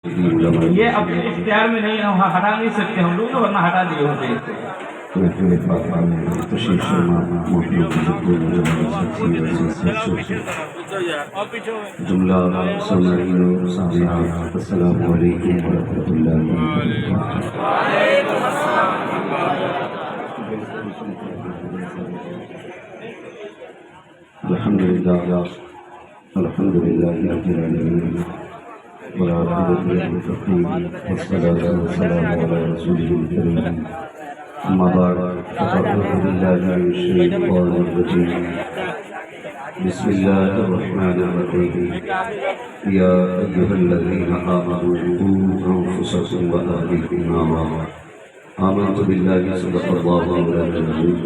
یہ اپنے اختیار میں نہیں، ہم ہٹا نہیں سکتے ہم لوگ، ورنہ ہٹا دیے ہوتے ہیں۔ جملہ سامعین و سامعات، السلام علیکم ورحمۃ اللہ وبرکاتہ۔ الحمد للہ رب العالمین، والعاقبۃ للمتقین، والصلاۃ والسلام علی رسولہ الکریم، اما بعد فاعوذ باللہ من الشیطان الرجیم، بسم اللہ الرحمن الرحیم، یا ایھا الذین آمنوا قوا انفسکم واہلیکم نارا، آمنت باللہ صدق اللہ مولانا العظیم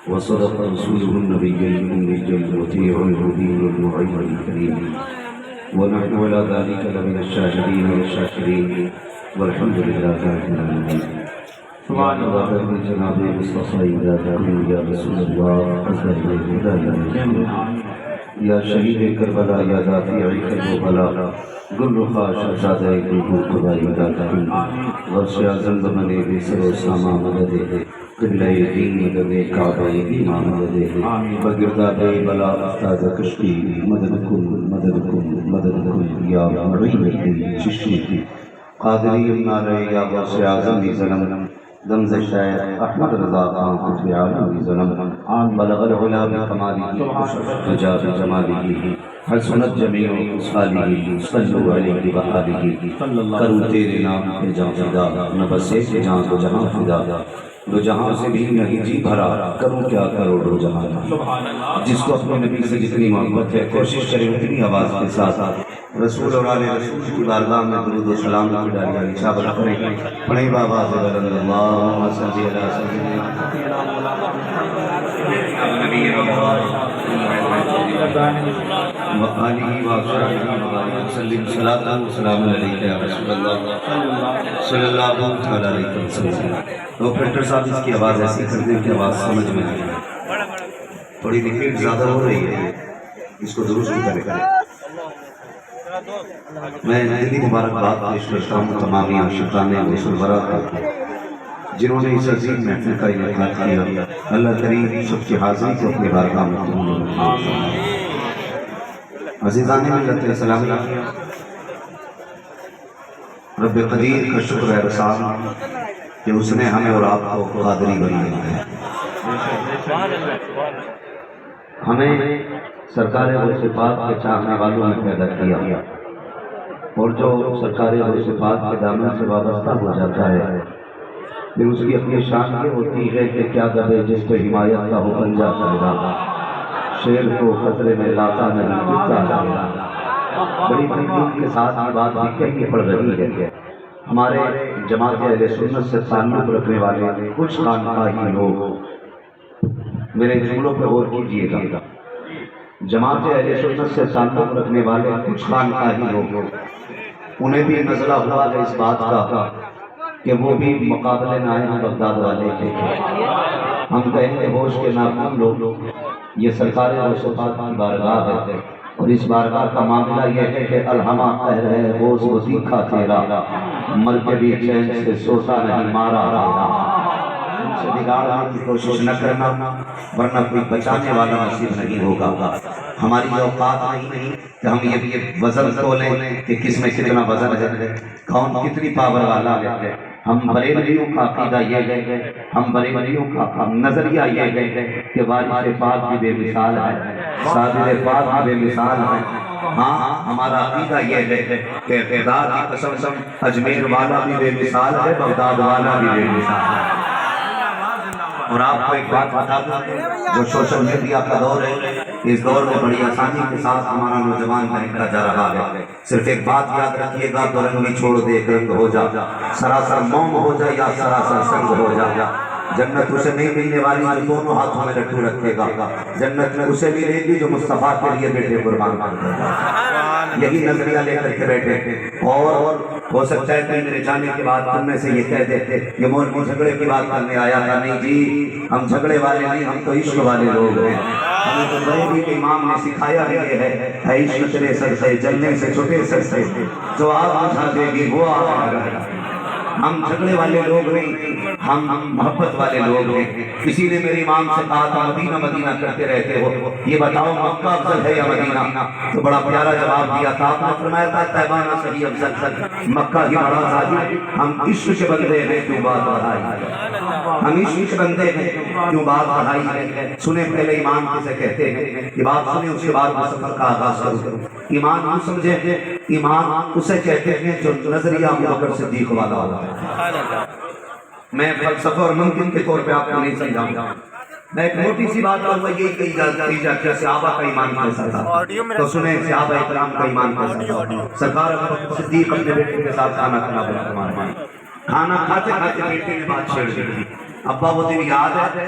وصدق رسوله النبي الأمي المطيع المبين المعين الكريم، ونحن على ذلك لمن الشاهدين والشاكرين، والحمد لله رب العالمين۔ سبحان الله جناب مصطفى يا رسول الله أزهر الهدى یا شہید کربلا، یا دافع کربلا، گل رخا شہزادہ گلبو قبائی داتا، غرش اعظم بنے بے سر و ساما مدد، قبلہ دین مدد، کعبہ ایمان مدد، بگردہ بے بلا افتاد کشتی، مدد کن مدد کن مدد کن یا معین چشمی قادری نارے، یا غرش اعظم ظلم دمز شاعر احمد رضا خان قطب عالم ظلم، بلغ العلا بکمالہ وجا بجمالہ، حسنت جمیع خصالہ، صلوا علیہ وآلہ، کروں تیرے نام پہ جاں فدا، نہ بس ایک جہاں تو جہاں فدا، دو جہاں سے بھی نہیں جی بھرا، کروں کیا کروڑوں جہاں۔ جس کو اپنے نبی سے جتنی محبت ہے، کوشش کرے اتنی آواز کے ساتھ رسول اور آل رسول کی بارگاہ میں درود و سلام کی ڈالیاں نشابت کریں، پڑھیں بابا سے بلند اللہم صلی علی سیدنا نبی وآلہ وصحبہ وسلم، صلاۃ و سلام علیک یا رسول اللہ صلی اللہ علیہ وسلم۔ تو پرنٹر صاحب اس کی آواز ایسی کر دیں کہ آواز سمجھ میں آئے، تھوڑی ریپیٹ زیادہ ہو رہی ہے، اس کو درست کریں۔ میں دلی مبارکباد پیش کرتا ہوں تمامی عاشقان رسول برا کو، جنہوں نے اس عظیم محفل کا انعقاد کیا۔ اللہ کریم سب کی حاضری کو اپنی بارگاہ میں قبول فرمائے۔ عزیزان ملت اسلام، رب قدیر کا شکر ہے احسان کہ اس نے ہمیں اور آپ کو قادری بنایا ہے، ہمیں سرکار غوث پاک کے چاہنے والوں میں پیدا کیا، اور جو سرکار غوث پاک کے دامن سے وابستہ ہو جاتا ہے، پھر اس کی اپنی شان یہ ہوتی ہے کہ کیا دبے جس پہ حمایت کا ہو بن جاتا ہے، شیر کو خطرے میں لاتا نہیں گرتا ہے۔ بڑی تنقید کے ساتھ یہ بات بھی کہنی پڑ رہی ہے کہ ہمارے جماعت اہل سنت سے تعلق رکھنے والے کچھ خانقاہی لوگ، میرے جملوں پر غور کیجیے گا، جماعت اہل سنت سے تعلق رکھنے والے کچھ خانقاہی لوگ، انہیں بھی نزلہ ہوا ہے اس بات کا کہ وہ بھی مقابلے نہ آئے بغداد والے کے۔ ہم کہیں گے ہوش کے ناخن لوگ، یہ سرکار غوث پاک کی بارگاہ ہے، اور اس بارگاہ کا معاملہ یہ ہے کہ الہما کہہ رہے غوث وظیفہ تیرا، مر کے بھی چین سے سوتا نہیں مارا رہا۔ ان سے بگاڑنے کی کوشش نہ کرنا، ورنہ کوئی بچانے والا نصیب نہیں ہوگا۔ ہماری اوقات نہیں کہ ہم یہ وزن تولیں کہ کس میں کتنا وزن ہے، کون کتنی پاور والا ہے۔ ہم بریلویوں کا عقیدہ یہ ہے، ہم بریلویوں کا نظریہ یہ ہے کہ وارث پاک بھی بے مثال ہے، صادق پاک بھی بے مثال ہے۔ ہاں ہمارا عقیدہ یہ ہے کہ خدا کی قسم اجمیر والا بھی بے مثال ہے، بغداد والا بھی بے مثال ہے۔ اور آپ کو ایک بات بتا دوں، جو سوشل میڈیا کا دور ہے، اس دور میں بڑی آسانی کے ساتھ ہمارا نوجوان بہکا جا رہا ہے۔ صرف ایک بات یاد رکھیے گا، دو رنگی چھوڑ دے، ایک رنگ ہو جا، سراسر موم ہو جا یا سراسر سنگ ہو جا۔ جنت اسے نہیں ملنے والی جو دونوں ہاتھوں میں لٹو رکھے گا، جنت میں اسے ملے گی جو مصطفیٰ کے لیے بیٹے قربان کر دے گا۔ یہی نظریہ لے کر کے بیٹھے، اور ہو سکتا ہے کہ میرے جانے کے بعد تم میں سے یہ کہہ دیتے یہ مولوی جھگڑے کی بات کرنے آیا تھا. نہیں جی، ہم جھگڑے والے نہیں، ہم تو عشق والے لوگ ہیں. ہمیں تو بریلوی کے امام نے سکھایا ہی یہ ہے عشق تیرے سر سے جلنے سے چھٹے سر سے جو آگ بجھا دے گی وہ آگ لگائے. ہم جھگڑے والے لوگ نہیں، ہم محبت والے لوگ ہیں. کسی نے میرے امام سے کہا تھا مدینہ مدینہ کرتے رہتے ہو، یہ بتاؤ مکہ افضل ہے یا مدینہ؟ تو بڑا پیارا جواب دیا تھا. آپ نے فرمایا تھا طیبہ نہ صحیح افضل، مکہ ہی بڑا ظاہر. ہم عشق کے بندے ہیں کیوں بات بڑھائی، ہم عشق کے بندے ہیں کیوں بات بڑھائی ہے. سنیں پہلے ایمان کسے کہتے ہیں، یہ بات سنیں اس کے بعد میں سفر کا آغاز کروں. ایمان نہ سمجھے، ایمان اسے کہتے ہیں جو نظریہ ابو بکر صدیق والا ہوتا ہے. میں فلسفہ اور منطق کے طور پہ آپ کو نہیں سمجھاؤں گا. میں ایک موٹی سی بات کروں گا، یہ کہی جاتی ہے صحابہ کا ایمان کیسا تھا. تو سنیں صحابہ اکرام کا ایمان کیسا تھا. سرکار ابو بکر صدیق اپنے بیٹے کے ساتھ کھانا کھانا کھاتے کھاتے بیٹے نے بات چھیڑ دی. ابا وہ دن یاد ہے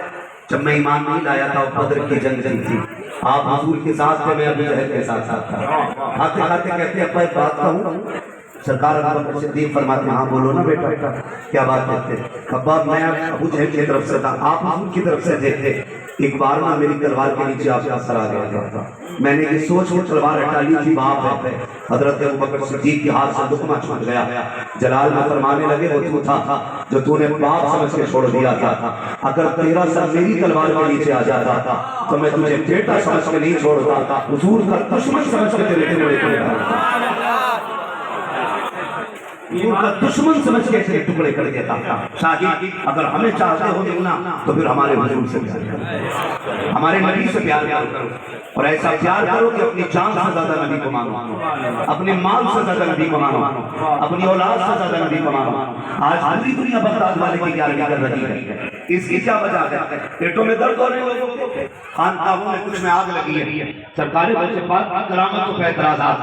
جب میں ایمان نہیں لایا تھا، بدر کی جنگ تھی، آپ حضور کے ساتھ تھے، میں ابو جہل کے ساتھ تھا. کھاتے کھاتے کہتے ابا ایک بات کہوں. سرکار ابو بکر صدیق فرماتے ہاں بولو نا بیٹا، کیا بات کہتے؟ ابا میں ابو جہل کی طرف سے تھا، آپ حضور کی طرف سے دیکھتے. ایک بار نا میری تلوار کے نیچے آپ کا سر آ گیا تھا. میں نے یہ سوچ کے تلوار ہٹا لی تھی، باپ ہے. حضرت ابو بکر صدیق کے ہاتھ سے لقمہ چھوٹ گیا. جلال میں فرمانے لگے وہ تو تھا جو تو نے باپ سمجھ کے چھوڑ دیا تھا. اگر تیرا سر میری تلوار کے نیچے آ جاتا تھا تو میں تجھے بیٹا سمجھ کے نہیں چھوڑتا تھا، حضور کا دشمن سمجھ کے تیرے ٹکڑے کر دیتا، حضور کا دشمن سمجھ کے تیرے ٹکڑے کر دیتا. شاہد اگر ہمیں چاہتے ہو ملنا تو پھر ہمارے حضور سے پیار کرو، ہمارے نبی سے پیار کرو، اور ایسا پیار کرو کہ اپنی جان سے زیادہ نبی کو مانو، اپنے مال سے زیادہ نبی کو مانو، اپنی اولاد سے زیادہ نبی کو مانو. آج پوری دنیا بغداد والے کی گیارہویں کر رہی ہے. اس کی کیا وجہ ہے؟ پیٹوں میں درد ہو رہے لوگوں کے، خانقاہوں میں کچھ میں آگ لگی ہے. سرکار غوث پاک کی کرامتوں پہ اعتراضات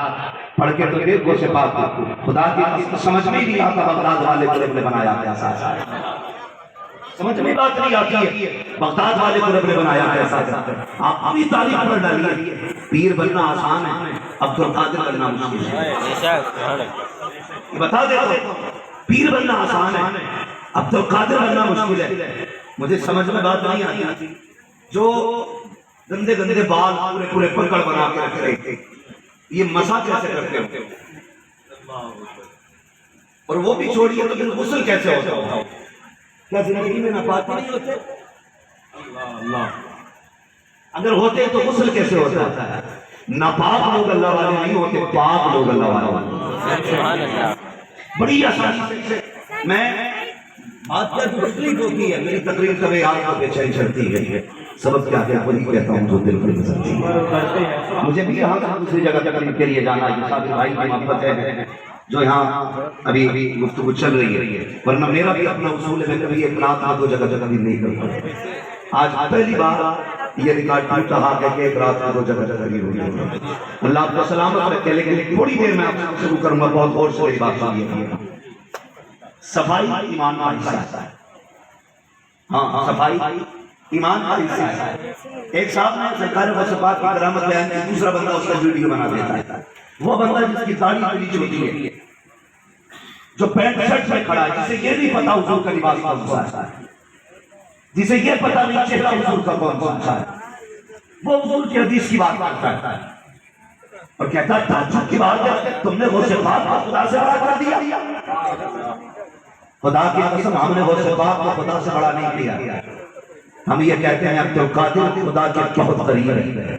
پڑھ کے تو دیکھ غوث پاک خدا کی قسم سمجھ میں نہیں آتا بغداد والے کو رب نے بنایا کیسا ہے. سمجھ میں بات نہیں آتی ہے بغداد والے کو رب نے بنایا کیسا ہے. آپ اپنی تعریف پر ڈالیے. پیر بننا آسان ہے، عبد القادر بننا مشکل ہے. بتا دیتا ہوں، پیر بننا آسان ہے، عبد القادر بننا مشکل ہے. مجھے سمجھ میں بات نہیں آتی جو گندے گندے بال پورے پورے پکڑ بنا کے رکھ رہے تھے، یہ مسا کیسے کرتے ہو؟ اور وہ بھی چھوڑیے تو پھر غسل کیسے ہوتا ہو؟ کیا زندگی میں ناپاک نہیں ہوتے؟ اگر ہوتے تو غسل کیسے ہوتا ہے؟ ناپاک لوگ اللہ والے نہیں ہوتے، پاک لوگ اللہ والے ہوتے. بڑی آسانی سے میں بات کیا تو تکلیف ہوتی ہے، میری تقریر کبھی آپ کو بے چینی چڑھتی ہے. سبب کیا ہے وہی کہتا ہوں جو دل کو پسند ہے. مجھے بھی یہاں دوسری جگہ تقریر کے لیے جانا ہے، ساتھ بھائی کی محبت ہے جو یہاں ابھی گفتگو چل رہی ہے، ورنہ میرا بھی اپنا اصول ہے، میں کبھی ایک رات میں دو جگہ تقریر نہیں کرتا. آج پہلی بار یہ ریکارڈ ٹوٹ رہا ہے کہ ایک رات میں دو جگہ تقریر ہوئی ہے. اللہ آپ کو سلامت رکھے. لیکن تھوڑی دیر میں آپ سے شروع کروں گا، بہت غور سے بات ہے. صفائی ایمان کا حصہ ہے. ہاں صفائی ایمان کا حصہ ہے. ایک صاحب نے سرکار غوث پاک کی کرامت بیان کی، دوسرا بندہ اس کا ویڈیو بنا دیتا ہے. وہ بندہ جس کی داڑھی پوری چھوٹی ہے، جو پینٹ شرٹ میں کھڑا ہے، جسے یہ نہیں پتا حضور کا لباس کون سا ہے، جسے یہ پتا نہیں چہرہ حضور کا کون سا ہے، وہ حضور کی حدیث کی بات کرتا ہے اور کہتا ہے تعجب کی بات ہے تم نے غوث پاک کو خدا سے بڑا کر دیا. خدا کی قسم ہم نے غوث پاک کو خدا سے بڑا نہیں کیا. ہم یہ کہتے ہیں عبد القادر خدا کے بہت قریب ہے.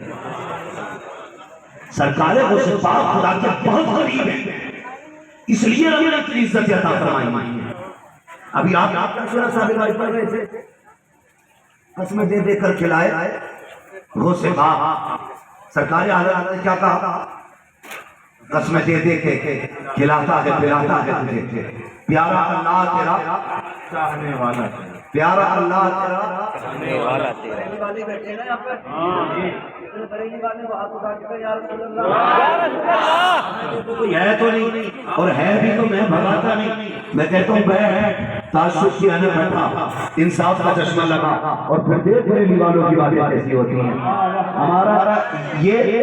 سرکار غوث پاک خدا کے بہت قریب ہے، اس لیے ہمیں نے اتنی عزت عطا فرمائی ہے. ابھی آپ کا سورہ صاحب بھائی پڑھ رہے تھے، قسمیں دے دے کر کھلائے غوث پاک. سرکار حضرت نے کیا کہا؟ قسمیں دے دے کے کھلاتا ہے پلاتا ہے تجھے، پیارا اللہ تیرا چاہنے والا، پیارا اللہ تیرا چاہنے والا. بریلی والے بیٹھے ہیں نا یہاں پر، بریلی والے وہاں کو کہتے ہیں یا رسول اللہ، کوئی ہے تو نہیں، اور ہے بھی تو میں بھگاتا نہیں. میں کہتا ہوں بیٹھ، تعصب کی آنے بیٹھا، انصاف کا چشمہ لگا، اور پھر دیکھ بریلی والوں کی باتیں کیسی ہوتی ہیں. ہمارا یہ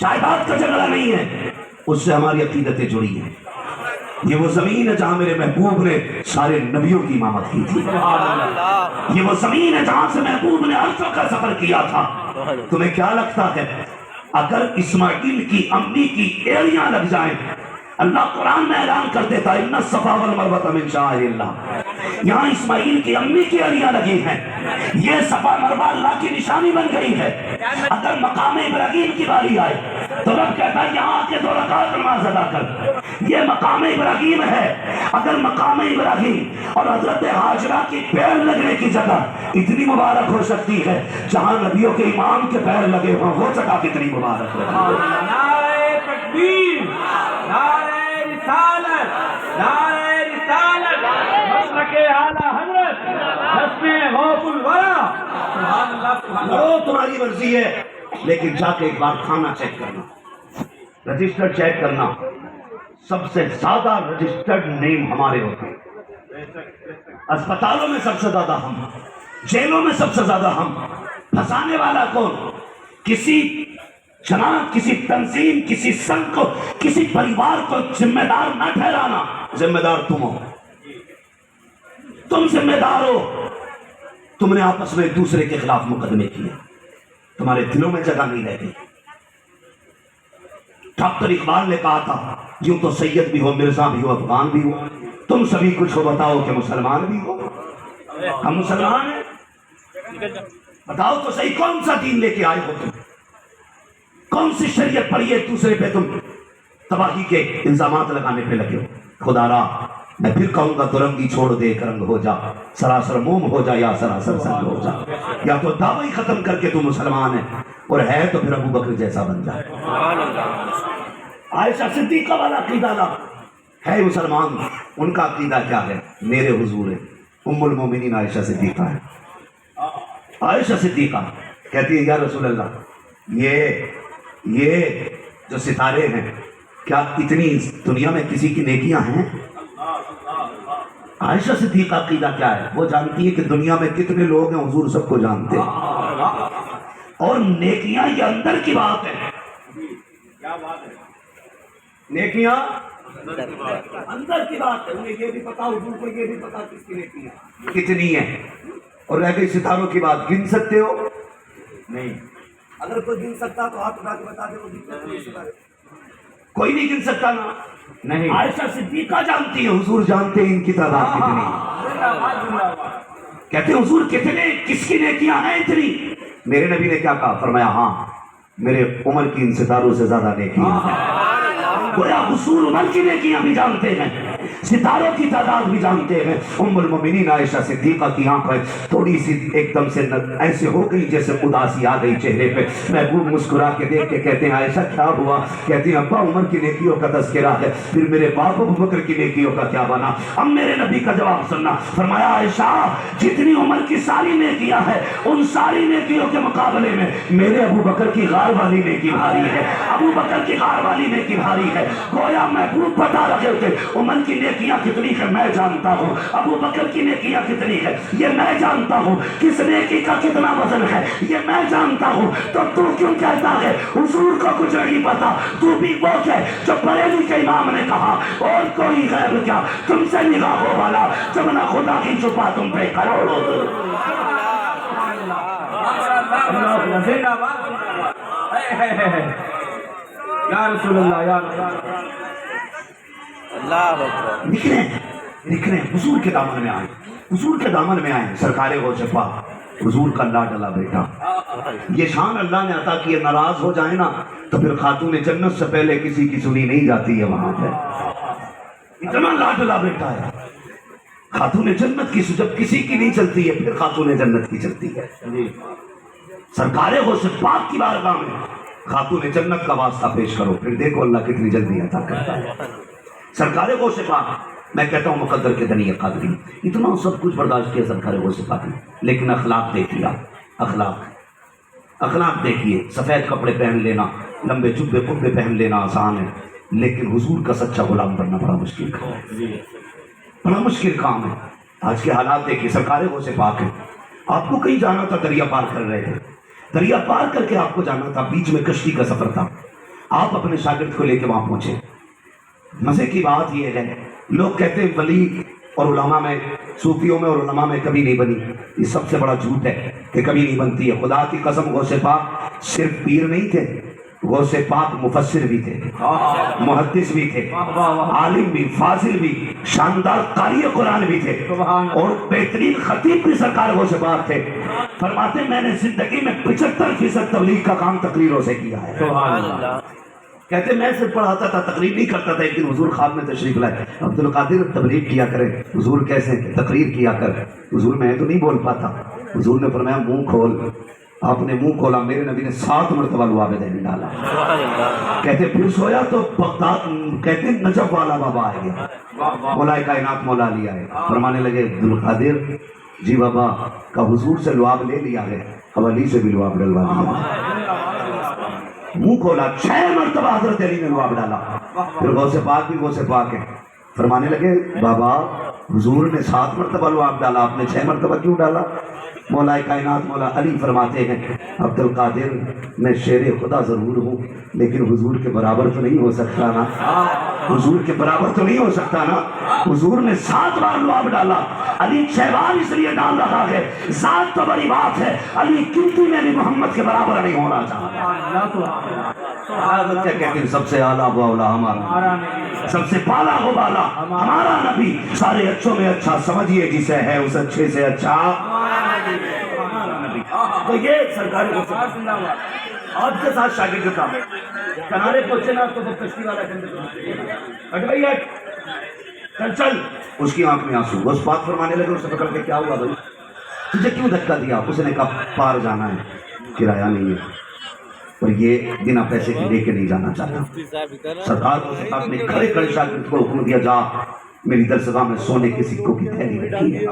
جائیداد کا جھگڑا نہیں ہے، اس سے ہماری عقیدتیں جڑی ہیں۔ یہ وہ زمین ہے جہاں میرے محبوب نے سارے نبیوں کی امامت کی تھی، یہ وہ زمین ہے جہاں سے محبوب نے عرصوں کا سفر کیا تھا۔ تمہیں کیا لگتا ہے اگر اسماعیل کی امی کی ایڑیاں لگ جائیں، اللہ قرآن میں اعلان کر دیتا ہے ان الصفا والمروہ من شعائر اللہ، یہاں اسماعیل کی امی کی ایڑیاں لگی ہیں، یہ صفا مروہ اللہ کی نشانی بن گئی ہے۔ اگر مقام ابراہیم کی باری آئے تو رب کہتا ہے یہاں آ کے 2 رکعت نماز ادا کر، یہ مقام ابراہیم ہے۔ اگر مقام ابراہیم اور حضرت ہاجرہ کی پیر لگنے کی جگہ اتنی مبارک ہو سکتی ہے جہاں نبیوں کے امام کے پیر لگے ہوں، وہ جگہ کتنی مبارک ہے۔ نعرہ تکبیر، نعرہ رسالت، نعرہ رسالت، مسلک اعلیٰ حضرت، حسن غوث الورا، سبحان اللہ سبحان اللہ۔ وہ تمہاری مرضی ہے، لیکن جا کے ایک بار کھانا چیک کرنا، رجسٹر چیک کرنا، سب سے زیادہ رجسٹرڈ نیم ہمارے ہوتے ہیں، اسپتالوں میں سب سے زیادہ ہم، جیلوں میں سب سے زیادہ ہم۔ پھنسانے والا کون؟ کسی جماعت، کسی تنظیم، کسی سنگ کو، کسی پریوار کو ذمہ دار نہ ٹھہرانا، ذمہ دار تم ہو، تم ذمہ دار ہو۔ تم نے آپس میں ایک دوسرے کے خلاف مقدمے کیے، تمہارے دلوں میں جگہ نہیں رہ گئی۔ ڈاکٹر اقبال نے کہا تھا یوں تو سید بھی ہو، مرزا بھی ہو، افغان بھی ہو، تم سبھی کچھ ہو، بتاؤ کہ مسلمان بھی ہو۔ ہم مسلمان ہیں، بتاؤ تو صحیح کون سا دین لے کے آئے ہو تم، کون سی شریعت پڑھی ایک دوسرے پہ تم تباہی کے الزامات لگانے پہ لگے ہو۔ خدا را میں پھر کہوں گا تو رنگی چھوڑ دے ایک رنگ ہو جا، سراسر موم ہو جا یا سراسر سنگ ہو جا، یا تو دعوی ختم کر کے تو مسلمان ہے، اور ہے تو پھر ابو بکر جیسا بن جائے۔ عائشہ صدیقہ والا عقیدہ لا ہے مسلمان، ان کا عقیدہ کیا ہے؟ میرے حضور ہے، ام المومنین عائشہ صدیقہ ہے۔ عائشہ صدیقہ کہتی ہے یا رسول اللہ یہ جو ستارے ہیں کیا اتنی دنیا میں کسی کی نیکیاں ہیں؟ عائشہ صدیقہ عقیدہ کیا ہے؟ وہ جانتی ہے کہ دنیا میں کتنے لوگ ہیں، حضور سب کو جانتے ہیں، اور نیکیاں یہ اندر کی بات ہے۔ کیا بات ہے؟ نیکیاں اندر کی بات ہے، انہیں یہ بھی پتا، حضور کو یہ بھی پتا کس کی نیکیاں کتنی ہیں۔ اور رہ گئی ستاروں کی بات، گن سکتے ہو؟ نہیں۔ اگر کوئی گن سکتا تو ہاتھ اٹھا کے بتا دے، وہ کوئی نہیں گن سکتا نا، نہیں۔ عائشہ صدیقہ جانتی ہے، حضور جانتے ہیں ان کی تعداد کتنی۔ کہتے ہیں حضور کتنے، کس کی نیکیاں ہیں اتنی؟ میرے نبی نے کیا کہا؟ فرمایا ہاں میرے عمر کی ان ستاروں سے زیادہ نیکیاں ہیں۔ گویا حضور عمر کی نیکیاں بھی جانتے ہیں، ستاروں کی تعداد بھی جانتے ہیں۔ ام المومنین عائشہ صدیقہ کی آنکھیں تھوڑی سی ایک دم سے ایسے ہو گئی جیسے اداسی آ گئی چہرے پہ۔ محبوب مسکرا کے دیکھ کے کہتے ہیں عائشہ کیا ہوا؟ کہتی ہیں ابا عمر کی نیکیوں کا تذکرہ ہے، پھر میرے باپ ابو بکر کی نیکیوں کا کیا بنا؟ اب میرے نبی کا جواب سننا، فرمایا عائشہ جتنی عمر کی ساری نیکیاں ہیں ان ساری نیکیوں کے مقابلے میں میرے ابو بکر کی غار والی نیکی بھاری ہے، ابو بکر کی غار والی نیکی بھاری ہے۔ گویا محبوب بتا رہے تھے عمر کی نیکیاں کتنی ہے میں جانتا ہوں، ابو بکر کی نیکیاں کتنی ہے یہ میں جانتا ہوں، کس نیکی کا کتنا وزن ہے یہ میں جانتا ہوں، تو کیوں کہتا ہے حضور کو کچھ نہیں پتا؟ تو بھی وہ کہہ جو بریلی کے امام نے کہا اور کوئی غیب کیا تم سے نگاہوں والا جب نہ خدا کی چھپا تم پہ کروڑوں۔ یا رسول اللہ، یا رسول اللہ، اللہ اکبر۔ نکلیں حضور کے دامن میں آئیں، حضور کے دامن میں آئیں، سرکار غوث پاک حضور کا لاڈلا بیٹا۔ یہ شان اللہ نے عطا کی ہے، ناراض ہو جائے نا تو پھر خاتون جنت سے پہلے کسی کی سنی نہیں جاتی ہے وہاں پہ، اتنا لاڈلا بیٹا ہے۔ خاتون جنت کی جب کسی کی نہیں چلتی ہے پھر خاتون جنت کی چلتی ہے۔ سرکار غوث پاک کی بارگاہ میں خاتون جنت کا واسطہ پیش کرو، پھر دیکھو اللہ کتنی جلدی عطا کرتا ہے۔ سرکار غوث پاک، میں کہتا ہوں مقدر کے دنیا قادری، اتنا سب کچھ برداشت کیا سرکار غوث پاک نے، لیکن اخلاق دیکھیے، اخلاق دیکھیے۔ سفید کپڑے پہن لینا، لمبے جبے قبے پہن لینا آسان ہے، لیکن حضور کا سچا غلام بننا بڑا مشکل کام ہے، بڑا مشکل کام ہے۔ آج کے حالات دیکھیے، سرکار غوث پاک ہے، آپ کو کہیں جانا تھا، دریا پار کر رہے تھے، دریا پار کر کے آپ کو جانا تھا، بیچ میں کشتی کا سفر تھا، آپ اپنے شاگرد کو لے کے وہاں پہنچے. مزے کی بات یہ ہے لوگ کہتے ہیں ولی اور علماء میں صوفیوں میں اور علماء میں کبھی نہیں بنی. یہ سب سے بڑا جھوٹ ہے کہ کبھی نہیں بنتی ہے. خدا کی قسم غوث پاک صرف پیر نہیں تھے, غوث پاک مفسر بھی تھے, محدث بھی تھے, عالم بھی, فاضل بھی, شاندار قاری قرآن بھی تھے اور بہترین خطیب بھی سرکار غوث پاک تھے. فرماتے میں نے زندگی میں 75% تبلیغ کا کام تقریروں سے کیا ہے. کہتے میں صرف پڑھاتا تھا, تقریر نہیں کرتا تھا. ایک دن حضور خواب میں تشریف لائے, عبد القادر تبلیغ کیا کرے. حضور کیسے؟ تقریر کیا کر. حضور میں تو نہیں بول پاتا. حضور نے فرمایا منہ کھول. آپ نے منہ کھولا, میرے نبی نے 7 مرتبہ لعاب دہلی ڈالا. کہتے پھر سویا تو بغداد, کہتے نجف والا بابا آئے گیا, مولا کائنات مولا علی آئے. فرمانے لگے عبد القادر جی بابا کا حضور سے لعاب لے لیا ہے, اب علی سے بھی لعاب ڈلوا دیا. منہ کھولا, 6 مرتبہ حضرت علی نے لعاب ڈالا. پھر غوث پاک بھی غوث پاک ہے. فرمانے لگے بابا حضور نے 7 مرتبہ لعاب ڈالا, آپ نے 6 مرتبہ کیوں ڈالا؟ مولا کائنات مولا علی فرماتے ہیں عبد القادر میں شیر خدا ضرور ہوں لیکن حضور کے برابر تو نہیں ہو سکتا نا. حضور کے برابر تو نہیں ہو سکتا نا. حضور نے 7 بار لعاب ڈالا, علی 6 بار اس لیے ڈال رہا ہے. ذات تو بڑی بات ہے, علی گنتی میں بھی محمد کے برابر نہیں ہونا چاہتا. کیا کہتے ہیں سب سے اعلیٰ وہ اولا ہمارا, سب سے بالا ہو بالا ہمارا نبی. سارے اچھوں میں اچھا سمجھیے جسے ہے اس اچھے سے اچھا. تو یہ سرکاری آپ کے ساتھ شاگرد کا کنارے پہنچے نا تو کشتی والا چل چل, اس کی آنکھ میں آنسو. اس بات فرمانے لگے, اسے پکڑ کے کیا ہوا بھائی تجھے کیوں دھکا دیا؟ اس نے کہا پار جانا ہے, کرایہ نہیں ہے اور یہ بنا پیسے کے لے کے نہیں جانا چاہتا. سرکار کو نے کھڑے کھڑے شاگرد کو حکم دیا جا میری درسگاہ میں سونے کے سکوں کی تھیلی رکھی ہے.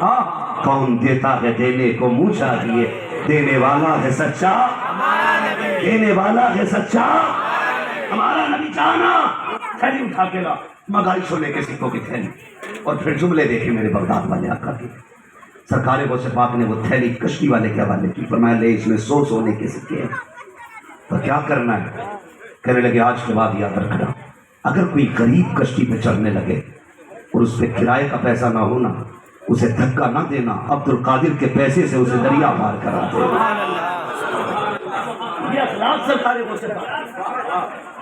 ہاں کون دیتا ہے دینے کو منہ چاہیے, دینے والا ہے سچا, دینے والا ہے سچا. ہمارا نبی جانا تھیلی اٹھا کے لا, مگائی سونے کے سکوں کی تھیلی. اور پھر جملے دیکھے میرے بغداد والے آقا کے. سرکار غوث پاک نے وہ تھیلی کشتی والے کے حوالے کی. فرمایا لے اس میں 100 سونے کے سکے ہیں, تو کیا کرنا ہے؟ کہنے لگے آج کے بعد یاد رکھنا اگر کوئی غریب کشتی پہ چڑھنے لگے اور اس پہ کرائے کا پیسہ نہ ہونا, اسے دھکا نہ دینا, عبد القادر کے پیسے سے اسے دریا پار کرا دے. یہ اخلاق سرکار غوث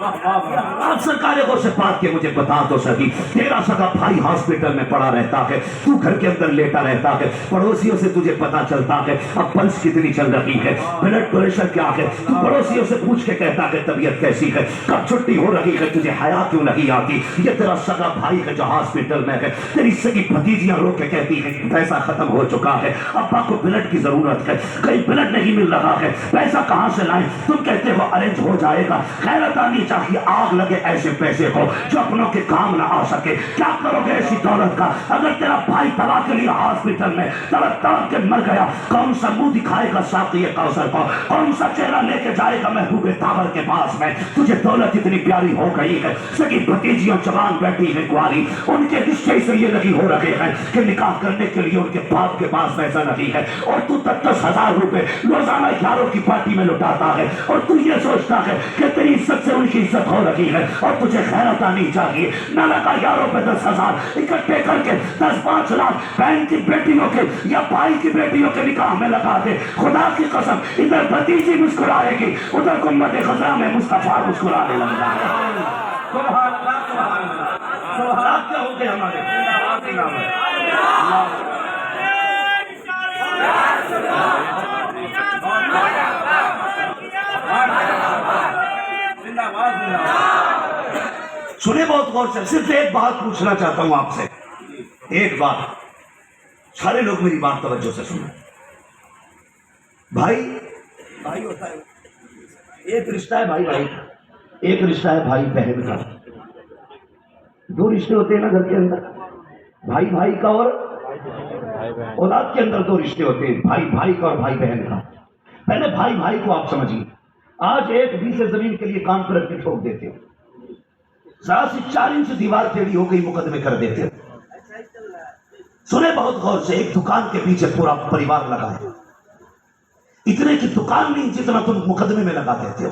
آپ سرکار غوث پاک کے مجھے بتا تو صحیح. تیرا سگا بھائی ہاسپٹل میں پڑا رہتا ہے, تو گھر کے اندر لیٹا رہتا ہے, پڑوسیوں سے تجھے پتا چلتا ہے اب پلس کتنی چل رہی ہے, بلڈ پریشر کیا ہے, تو پڑوسیوں سے پوچھ کے کہتا ہے طبیعت کیسی ہے, کب چھٹی ہو رہی ہے, تجھے حیا کیوں نہیں آتی. یہ تیرا سگا بھائی ہے جو ہاسپٹل میں ہے. تیری سگی بھتیجیاں رو کے کہتی ہیں پیسہ ختم ہو چکا ہے, ابا کو بلڈ کی ضرورت ہے, کہیں بلڈ نہیں مل رہا ہے, پیسہ کہاں سے لائیں؟ تم کہتے ہو ارینج ہو جائے گا. غیرت آنی چاہیے, آگ لگے ایسے پیسے کو جو اپنوں کے کام نہ آ سکے. کیا کرو گے ایسی دولت کا؟ اگر تیرا بھائی دوا کے لیے ہاسپٹل میں تڑپ تڑپ کے مر گیا, کون سا منہ دکھائے گا ساقی کوثر کو, کون سا چہرہ لے کے جائے گا محبوب تابر کے پاس میں؟ تجھے دولت اتنی پیاری ہو گئی ہے, سگی بھتیجیاں جوان بیٹھی ہیں کواری, ان کے رشتے سے یہ نہیں ہو رہے ہیں کہ نکاح کرنے کے لیے ان کے باپ کے پاس پیسہ نہیں ہے, اور تو 10,000 روپے روزانہ 11 کی پارٹی میں لٹاتا ہے, اور تو یہ سوچتا ہے کہ تیری عزت سے ان کی عزت ہو رہی ہے, اور تجھے خیرات آنی چاہیے. نہ لگا یاروں پہ 10,000 اکٹھے کر کے 10-5 لاکھ بہن کی بیٹیوں کے یا بھائی کی بیٹیوں کے نکاح میں لگا دے. خدا کی قسم ادھر بھتیجی مسکرائے گی, ادھر گنبد خضرا میں مصطفیٰ مسکرانے لگ جائے گا. سبحان اللہ, سبحان اللہ, سبحان کیا ہو گئے ہمارے سنے بہت غور سے. صرف ایک بات پوچھنا چاہتا ہوں آپ سے, ایک بات, سارے لوگ میری بات توجہ سے سنیں. بھائی بھائی ہوتا ہے, ایک رشتہ ہے بھائی بھائی کا, ایک رشتہ ہے بھائی بہن کا. 2 رشتے ہوتے ہیں نا گھر کے اندر, بھائی بھائی کا اور اولاد کے اندر 2 رشتے ہوتے ہیں, بھائی بھائی کا اور بھائی بہن کا. پہلے بھائی بھائی کو آپ سمجھیے. آج ایک 20 زمین کے لیے کام کر کے ٹھوک دیتے ہو, ذرا سی 4 انچ دیوار ٹیڑھی ہو گئی مقدمے کر دیتے ہو. سنے بہت غور سے, ایک دکان کے پیچھے پورا پریوار لگا ہے, اتنے کی دکان نہیں جتنا تم مقدمے میں لگا دیتے ہو.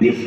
20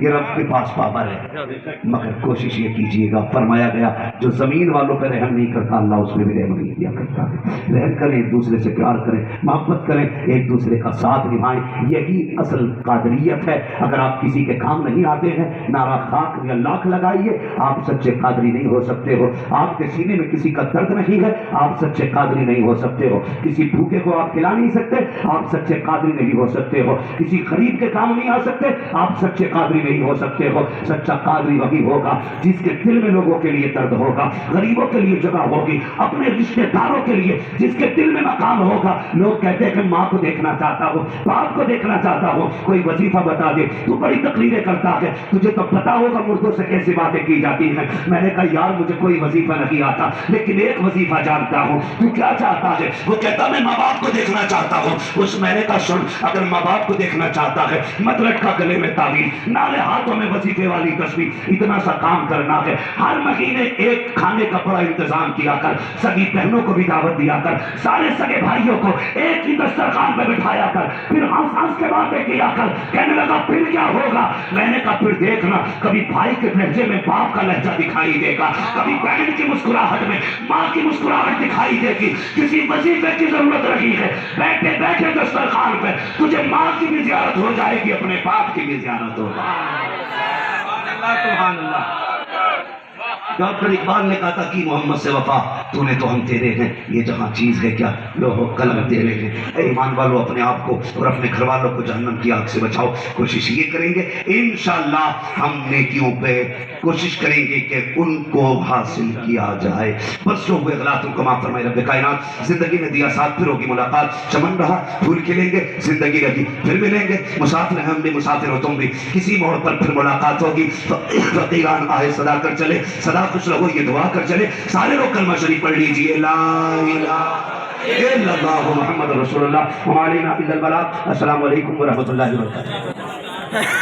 یہ رب کے پاس پاور ہے، مگر کوشش یہ کیجیے گا، فرمایا گیا جو زمین والوں پہ رحم نہیں کرتا اللہ اس میں بھی رحم نہیں کیا کرتا ہے۔ رحم کریں، ایک دوسرے سے پیار کریں، محبت کریں، ایک دوسرے کا ساتھ نبھائیں، یہی اصل قادریت ہے۔ اگر آپ کسی کے کام نہیں آتے ہیں، نعرہ خاک یا لاکھ لگائیے، آپ سچے قادری نہیں ہو سکتے ہو۔ آپ کے سینے میں کسی کا درد نہیں ہے، آپ سچے قادری نہیں ہو سکتے ہو۔ کسی بھوکے کو آپ کھلا نہیں سکتے، آپ سچے قادری نہیں ہو سکتے ہو۔ کسی غریب کے کام نہیں آ سکتے، آپ سچے قادری نہیں ہو سکتے ہو۔ سچا قادری وہی ہوگا جس کے دل میں لوگوں کے لیے درد ہوگا، غریبوں کے لیے جگہ ہوگی، اپنے رشتے داروں کے لیے جس کے دل میں مقام ہوگا۔ لوگ کہتے ہیں کہ ماں کو دیکھنا چاہتا ہوں، باپ کو دیکھنا چاہتا ہوں، کوئی وظیفہ بتا دے، تو بڑی تقریریں کرتا ہے، تجھے تو پتا ہوگا مردوں سے کیسی باتیں کی جاتی ہیں۔ میں نے کہا یار مجھے کوئی وظیفہ نہیں آتا، لیکن ایک وظیفہ جانتا ہوں۔ تو کیا چاہتا ہے؟ وہ کہتا میں ماں باپ کو دیکھنا چاہتا ہوں۔ میں نے کہا سن، اگر ماں باپ کو دیکھنا چاہتا ہے، مت لٹکا گلے میں تعویذ، نالے ہاتھوں میں وظیفے والی تصویر، اتنا سا کام کرنا ہے، ہر مہینے ایک کھانے کا بڑا انتظام کیا کر، سگی بہنوں کو بھی دعوت دیا کر، سارے سگے بھائیوں کو ایک ہی دسترخوان پہ بٹھایا کر، پھر ہنس ہنس کے باتیں کیا کر۔ کہنے لگا پھر کیا ہوگا؟ میں نے کہا پھر دیکھنا، کبھی بھائی کے لہجے میں باپ کا لہجہ دکھائی دے گا، کبھی بہن کی مسکراہٹ میں ماں کی مسکراہٹ دکھائی دے گی۔ کسی وظیفے کی ضرورت رہی ہے، بیٹھے بیٹھے دسترخوان پہ تجھے ماں کی بھی زیارت ہو جائے گی، اپنے باپ کی بھی زیارت ہو جائے گی۔ سبحان اللہ۔ ڈاکٹر اقبال نے کہا تھا کہ محمد سے وفا تو نے تو ہم تیرے ہیں، یہ جہاں چیز ہے کیا لوہ قلم تیرے ہیں۔ اے ایمان والو اپنے آپ کو اور اپنے گھر والوں کو جہنم کی آگ سے بچاؤ۔ کوشش یہ کریں گے انشاءاللہ ہم نیکیوں پہ کوشش کریں گے کہ ان کو حاصل کیا جائے۔ بس جو ہوئے غلط ان کو معاف فرمائے رب کائنات۔ زندگی میں دیا ساتھ، پھر ہوگی ملاقات، چمن رہا پھول کھلیں گے، زندگی رہی پھر ملیں گے، مسافر ہیں ہم بھی مسافر ہو تم بھی، کسی موڑ پر پھر ملاقات ہوگی۔ فقیران آئے صدا کر چلے، صدا خوش رہو یہ دعا کر چلے، سارے لوگ کلمہ شریف پڑھ لیجئے، لا الہ الا اللہ محمد رسول اللہ وعلینا الا البلاغ۔ السلام علیکم ورحمۃ اللہ وبرکاتہ۔